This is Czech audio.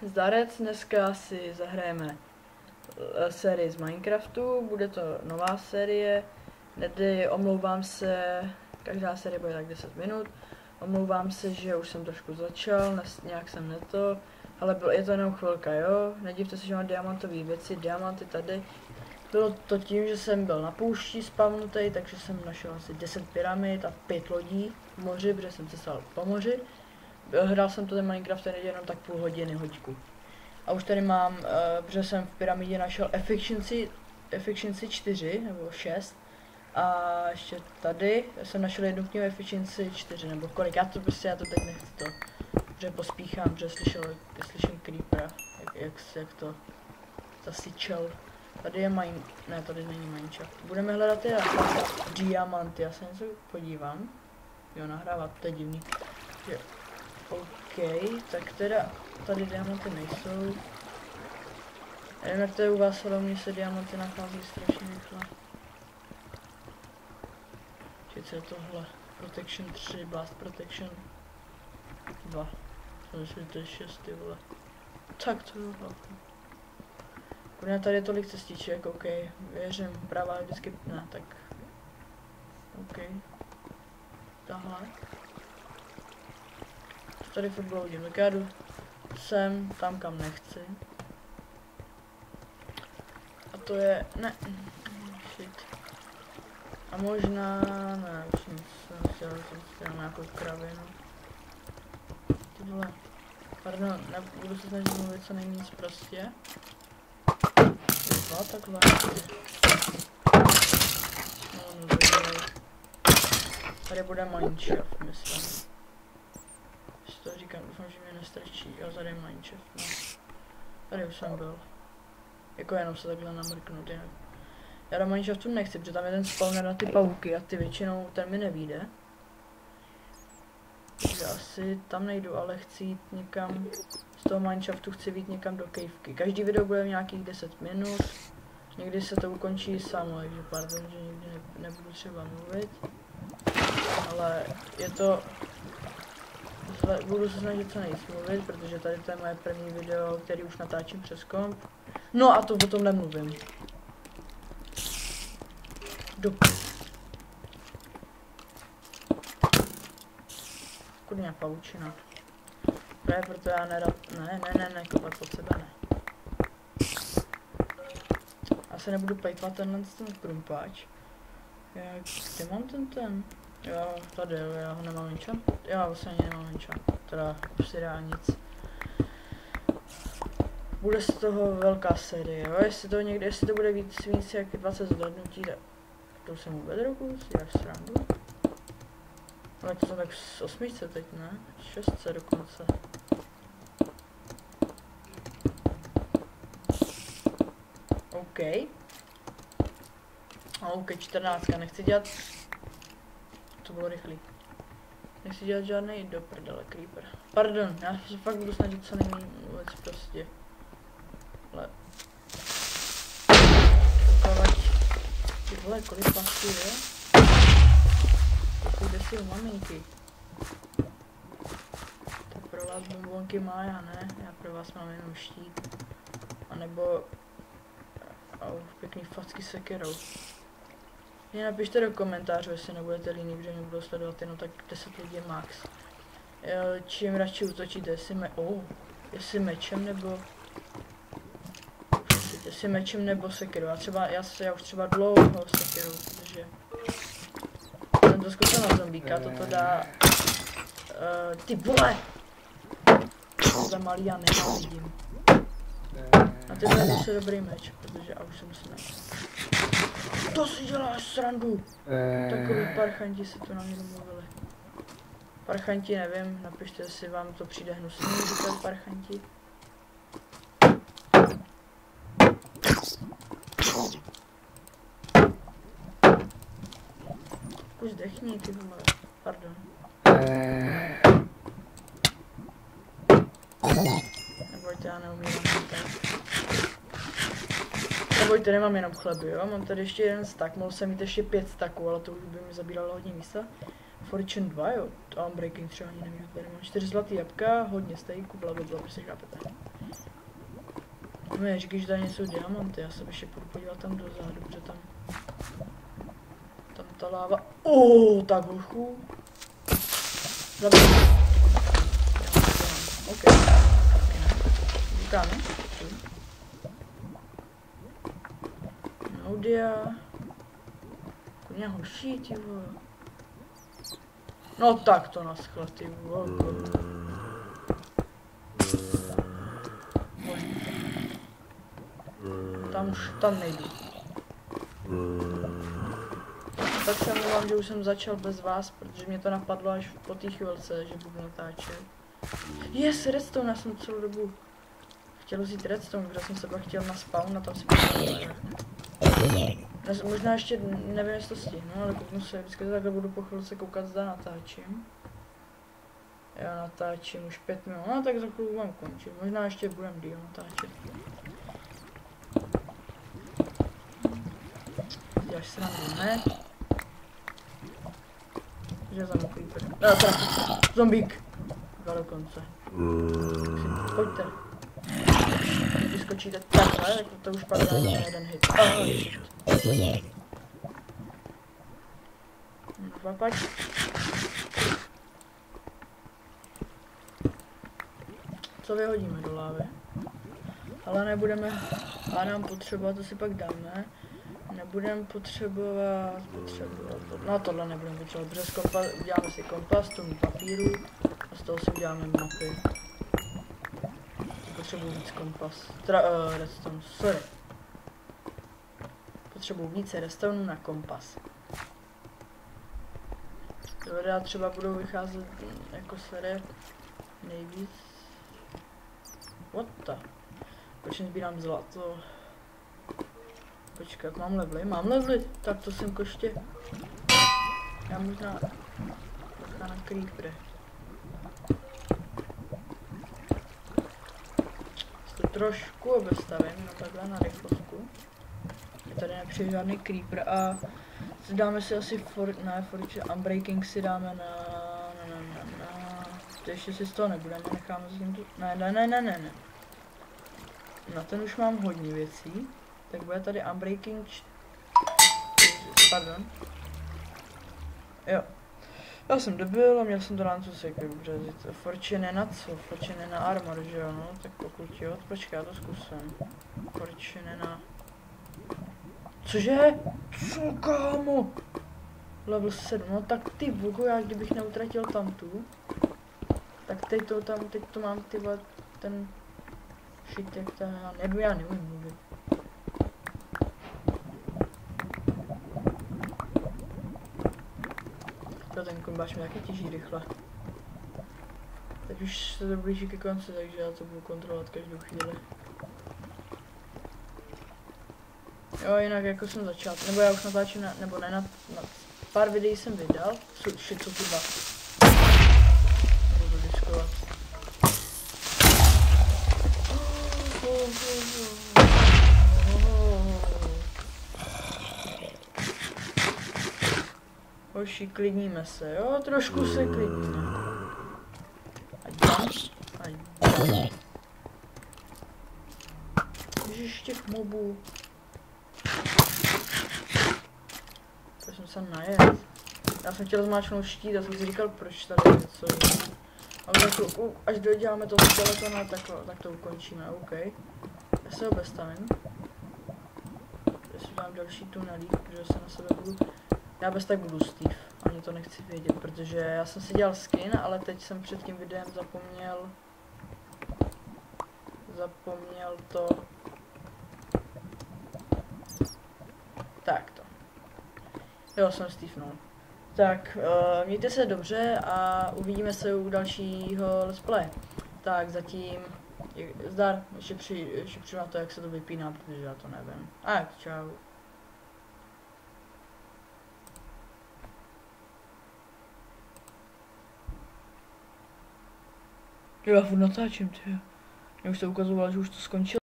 Zdarec, dneska si zahrajeme sérii z Minecraftu, bude to nová série, nedy omlouvám se, každá série bude tak 10 minut, omlouvám se, že už jsem trošku začal, nějak jsem neto, ale je to jenom chvilka, jo, nedivte se, že mám diamantové věci, diamanty tady. Bylo to tím, že jsem byl na poušti spavnutý, takže jsem našel asi 10 pyramid a 5 lodí v moři, protože jsem cestoval po moři. Hrál jsem to ten Minecraft jenom tak půl hodiny, hoďku. A už tady mám, protože jsem v pyramidě našel efficiency 4 nebo 6. A ještě tady jsem našel jednu knihu efficiency 4 nebo kolik, já to teď nechci to. Protože pospíchám, protože slyším creepera, jak to zasyčel. Tady je ne, tady není Minecraft. Budeme hledat teda diamanty, já se něco podívám. Jo, nahrávat, to je divný. Jo. OK, tak teda tady diamanty nejsou. Nevím, jak to je u vás, ale u mě se diamanty nachází strašně rychle. Co je tohle? Protection 3, Blast Protection 2. Myslím, že to je 6, ty vole. Tak to jo. Bude tady tolik cestiček, OK, věřím, pravá je vždycky, ne, tak, OK, tahle. Tady furt bloudím, tak já jdu sem, tam kam nechci. A to je, ne, shit. A možná, ne, už jsem chtěl nějakou kravinu. Tyhle, pardon, budu se snažit mluvit co nejvíc prostě. Takhle. No, tady bude Minecraft, myslím. Když to říkám, doufám, že mě nestrčí. Jo, tady je Minecraft, no. Tady už jsem byl. Jako jenom se takhle namrknout, jinak. Já do Minecraftu nechci, protože tam je ten spawner na ty pavouky a ty většinou ten mi nevíde. Takže asi tam nejdu, ale chci jít někam, z toho Minecraftu chci jít někam do cavky. Každý video bude nějakých 10 minut, někdy se to ukončí samo, takže pardon, že nikdy nebudu třeba mluvit. Ale je to, budu se snažit co nejvíc mluvit, protože tady to je moje první video, který už natáčím přes komp. No a to o tom nemluvím. Kurňa pavučina. Právě proto já nerad, ne, kopat pod sebe ne. Já se nebudu pejtvat ten krumpáč. Kde mám ten? Jo, tady, já ho nemám enchant. Jo, vlastně ani nemám enchant. Teda obsidá nic. Bude z toho velká série, jo, jestli to bude víc jak 20 zhlédnutí, tak to jsem vůbec roku, si dáš srandu. Ale to jsem tak z 8 teď, ne? 6 dokonce. OK. OK, 14, nechci dělat... To bylo rychlý. Nechci dělat žádný do prdele creeper. Pardon, já se fakt budu snažit co nejméně mluvit prostě. Ale... Ty vole, kolik pastů je? Kde si u maminky? Tak pro vás bombonky má, já ne, já pro vás mám jenom štít. A nebo... pěkný facky sekerou. Mě napište do komentářů, jestli nebudete líní, protože mě budou sledovat jenom tak 10 lidí max. Čím radši útočíte, jestli mečem nebo... Jestli mečem nebo sekerou. Já už třeba dlouho sekerou, protože... Jsem to zkusil na zombíka, toto dá... ty vole! Za malý já nenávidím. A ty je zase dobrý meč, protože a už jsem se To si děláš srandu! Takový parchanti se to na mě domluvili. Parchanti nevím, napište, jestli vám to přijde hnusný říkat parchanti. Už dechni, ty vole, pardon. Nebojte, já neumím tak. Nebojte, nemám jenom chleby, jo, mám tady ještě jeden stack, mohl jsem mít ještě 5 stacků, ale to už by mi zabíralo hodně místa. Fortune 2, jo, to Unbreaking třeba ani nevím, tady mám 4 zlatý jabka, hodně stejků, blablabla, prostě chápete. No, říkej, že tady něco diamanty, já se ještě půjdu podívat tam dozadu, protože tam ta láva. Tak hochu. Zabij. OK. Říkáme. Naudia. Kurňa horší, ty vole. No tak to naschle, ty vole. Tam nejdu. Tak se mluvám, že už jsem začal bez vás, protože mě to napadlo až po té chvilce, že budu natáčet. Yes, redstone, já jsem celou dobu chtěl vzít redstone, protože jsem se pak chtěl na spawn a tam si možná ještě nevím, jestli to stihnu, ale kouknu se, vždycky to takhle budu po chvilce koukat, zda natáčím. Já natáčím už 5 minut, no tak za chvíli mám končit, možná ještě budem díl natáčet. Děláš srandu, ne? Že za mnou creeper. Zombík! Dva dokonce. Pojďte. Vyskočíte takhle, tak to už padá na jeden hit. Papať. Co vyhodíme do lávy? Ale nebudeme, a nám potřebovat, to si pak dáme. Nebudeme potřebovat, no tohle nebudeme potřebovat, protože uděláme si kompas, tomu papíru a z toho si uděláme mapy. Potřebuji víc kompas, redstone, sorry. Potřebuji více redstone na kompas. Do videa třeba budou vycházet jako série nejvíc. What the? Proč sbírám zlato? Počkat, mám levely, tak to jsem koště. Já možná na creepery. To trošku obestavím, no takhle na rychlostku. Je tady nepřijde žádný creeper a dáme si asi Unbreaking si dáme na. Ještě si z toho nebudeme, necháme si tím tu. Ne. Na ten už mám hodně věcí. Tak bude tady Unbreaking pardon. Jo. Já jsem debil a měl jsem to na co se ubřezit. Fortune na co? Fortune na armor, že jo? No, tak pokud jo, počkej, já to zkusím. Fortune na. Cože? Co, kámo? Level 7, no tak ty vogo, já kdybych neutratil tamtu. Tak teď to mám ty ten shit, jak to já nevím mluvit. Ten kombáč mě taky těží rychle. Teď už se to blíží ke konci, takže já to budu kontrolovat každou chvíli. Jo, jinak jako jsem začal, nebo já už natáčím, nebo ne, na pár videí jsem vydal. Shit, co chyba. Budu diskovat. Hoši, klidníme se, jo? Trošku se klidníme. Ježiš, těch mobů. To jsem se najet. Já jsem chtěl zmáčknout štít a jsem si říkal, proč tady něco. Ale jako, až doděláme toho skeletona, tak to ukončíme, OK. Já se ho bestavím. Já si dám další tunelík, protože se na sebe budu. Já bez tak budu Steve, ani to nechci vědět, protože já jsem si dělal skin, ale teď jsem před tím videem zapomněl to. Tak to. Jo, jsem Steve, no. Tak, mějte se dobře a uvidíme se u dalšího let's play. Tak, zatím, zdar, ještě přijdu na to, jak se to vypíná, protože já to nevím. Tak, čau. Já furt natáčím, ty. Já už to ukazoval, že už to skončilo.